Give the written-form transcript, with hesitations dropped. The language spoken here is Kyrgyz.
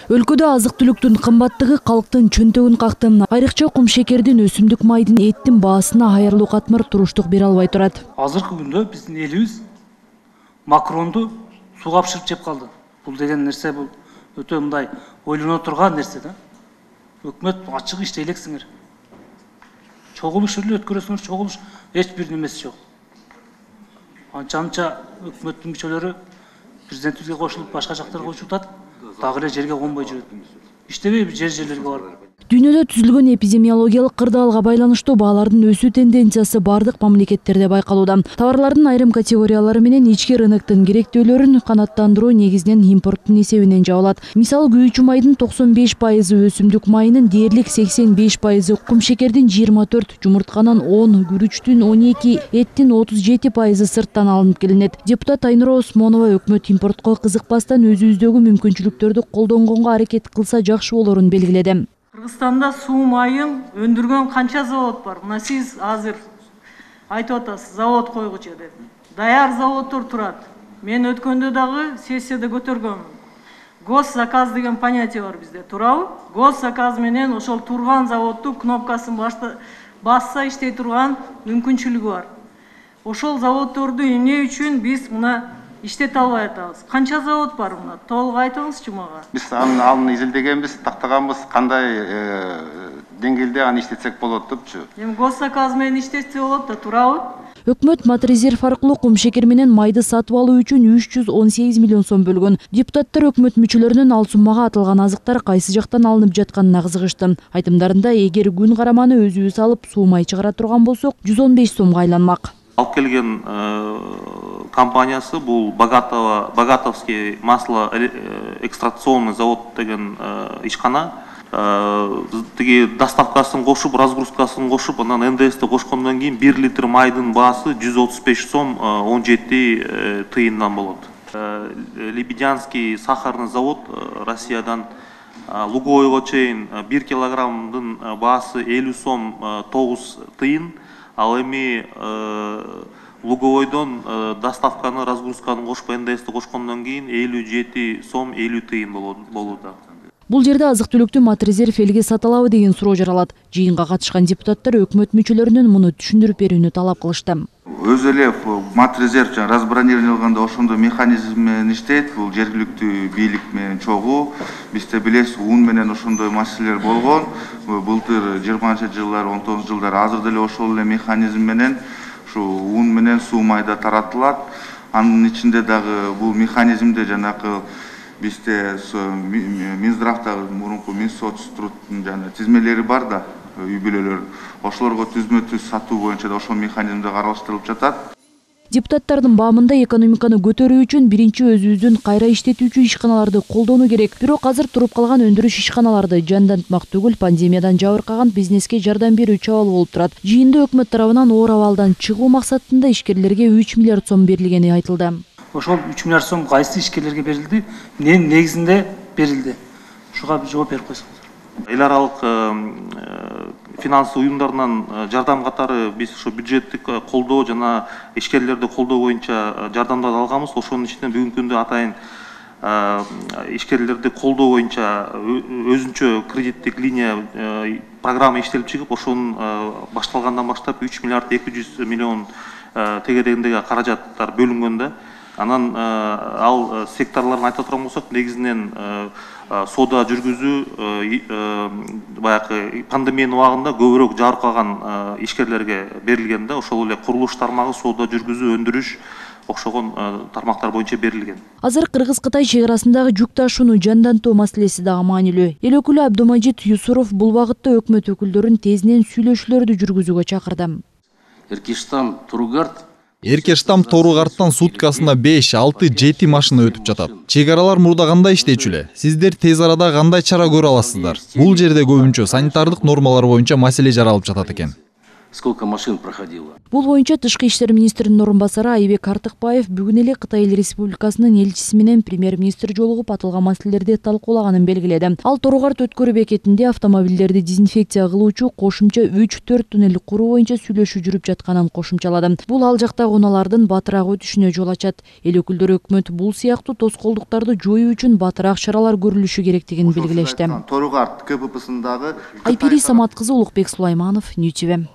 Өлкөдө азык-түлүктүн кымбаттыгы калктын чөнтөгүн какты. Айрыкча кумшекердин, өсүмдүк майдын, эттин баасына айырылуу катмыр туруштук бере албай турат. Азыркы күндө биздин элибиз макаронду сууга бышырып жеп калды. Бул деген нерсе бул өтө мындай ойлоно турган нерсе да. Өкмөт ачык иштей элексиңер. Чогулуш эле өткөрөсүңөр, чогулуш эч бир немеси жок. Анча өкмөттүн мүчөлөрү президентибизге кошулуп башка жактарга учутат. Дагы эле жерге конбой жүрөт. Иштебей жерлерге барып. Дүйнөдө түзүлгөн эпидемиологиялык кырдаалга байланыштуу баалардын өсүү тенденциясы бардык мамлекеттерде байкалууда. Товарлардын айрым категориялары менен ички рыноктун керектөөлөрүн канааттандыруу негизинен импорттун эсебинен жабылат. Мисалы, күйүүчү майдын 95%, өсүмдүк майынын дээрлик 85%, кумшекердин 24%, жумуртканын 10%, күрүчтүн 12%, эттин 37% сырттан алынып келинет. Депутат Айнура Осмонова өкмөт импортко кызыкпастан өзүбүздөгү мүмкүнчүлүктөрдү колдонгонго аракет кылса жакшы болорун белгиледи. Кыргызстанда суу майын өндүргөн канча завод бар? Мына сиз азыр айтып атасыз, завод койгучу деп. Даяр заводдор турат. Мен өткөндө дагы сессияда көтөргөнмүн. Госзаказ деген понятие бар бизде, туурабы? Госзаказ менен ошол турган заводдун кнопкасын басса иштей турган мүмкүнчүлүгү бар. Ошол заводдорду эмне үчүн биз мына иштете албай атабыз? Канча завод бар мына? Толук айтыңызчы мага. Биз аны изилдегенбиз, тактаганбыз, кандай деңгээлде аны иштетсек болот депчү. Эми госзаказ менен иштетсе болот да, туурабы? Өкмөт Матрезерв аркылуу кумшекер менен майды сатып алуу үчүн 318 миллион сом бөлгөн. Депутаттар өкмөт мүчөлөрүнүн ал суммага атылган азыктар кайсы жактан алынып жатканына кызыгышты. Айтымдарында, эгер күн караманы өзүбүз алып суу май чыгара турган болсок, 115 сомго айланмак. Алып келген компаниясы бул Богатовский масло экстракционный завод деген ишкана. Тиги доставкасын кошуп, разгрузкасын кошуп, анан НДСти кошкондон кийин 1 литр майдын баасы 135 сом 17 тыйындан болот. Лебедянский сахарный завод Россиядан Лугойго чейин 1 килограммдын баасы 50 сом 9 тыйын. Ал эми Луговойдон доставканы, разгрузканы кошуп, НДСти кошкондон кийин 57 сом 50 тыйын болууда. Бул жерде азык-түлүктү Матрезерв элге сата алабы деген суроо жаралат. Жыйынга катышкан депутаттар өкмөт мүчөлөрүнүн муну түшүндүрүп берүүнү талап кылышты. Өзү эле Матрезерв разбронирование ошондой механизм менен иштейт. Бул жергиликтүү бийлик менен чогуу. Бизде билесиз, ун менен ошондой маселелер болгон. Былтыр 20-жылдар, 19-жылдар азыр деле ошол эле механизм менен ушу ун менен суу майда таратылат. Анын ичинде дагы бул механизмде жанакы бизде Минздравда мурунку Минсоцтруттун тизмелери бар да, үй бүлөлөр. Ошолорго түзмө-түз сатуу боюнча да ошол механизмде каралыштырылып жатат. Депутаттардын баамында экономиканы көтөрүү үчүн биринчи өзүбүздүн кайра иштетүүчү ишканаларды колдонуу керек. Бирок азыр туруп калган өндүрүш ишканаларды жандантмак түгүл, пандемиядан жабыркаган бизнеске жардам берүү чабал болуп турат. Жыйында өкмөт тарабынан оор абалдан чыгуу максатында ишкерлерге 3 миллиард сом берилгени айтылды. Ошол 3 миллиард сом кайсы ишкерлерге берилди, эмненин негизинде берилди? Ушуга жооп берип койсоңуздар. Эл аралык финансы уюмдарынан жардам катары биз ушу бюджеттик колдоо жана ишкерлерди колдоо боюнча жардамдарды алганбыз. Ошонун ичинде бүгүнкү күндө атайын ишкерлерди колдоо боюнча өзүнчө кредиттик линия программа иштелип чыгып, ошонун башталгандан баштап 3 миллиард 200 миллион тегерегиндеги каражаттар бөлүнгөн да. Анан ал секторларын айта турган болсок, негизинен соода жүргүзүү, баягы пандемиянын убагында көбүрөөк жабыркаган ишкерлерге берилген да. Ошол эле курулуш тармагы, соода жүргүзүү, өндүрүш окшогон тармактар боюнча берилген. Азыр Кыргыз-Кытай чек арасындагы жүк ташууну жандантуу маселеси дагы маанилүү. Эл өкүлү Абдумажит Юсуров бул багытта өкмөт өкүлдөрүн тезинен сүйлөшүүлөрдү жүргүзүүгө чакырды. Эркештам Торугарттан суткасына 5, 6, 7 машина өтүп жатат. Чек аралар мурда кандай иштечү эле? Сиздер тез арада кандай чара көрө аласыздар? Бул жерде көбүнчө санитардык нормалар боюнча маселе жаралып жатат экен. сколько машин проходило. Бул боюнча Тышкы иштер министринин орун басары Айбек Артыкбаев бүгүн эле Кытай Эл Республикасынын элчиси менен премьер-министр жолугуп аталган маселелерди талкуулаганын белгиледи. Ал Торугарт өткөрүү бекетинде автомобилдерди дезинфекция кылуучу кошумча 3-4 туннель куруу боюнча сүйлөшүү жүрүп жатканын кошумчалады. Бул ал жактагы унаалардын батыраак өтүшүнө жол ачат. Эл өкүлдөрү өкмөт бул сыяктуу тоскоолдуктарды жоюу үчүн батыраак чаралар көрүлүшү керектигин белгилешти. Торугарт КППсындагы Айпири Самат кызы, Улукбек Сулайманов, Ньютиве.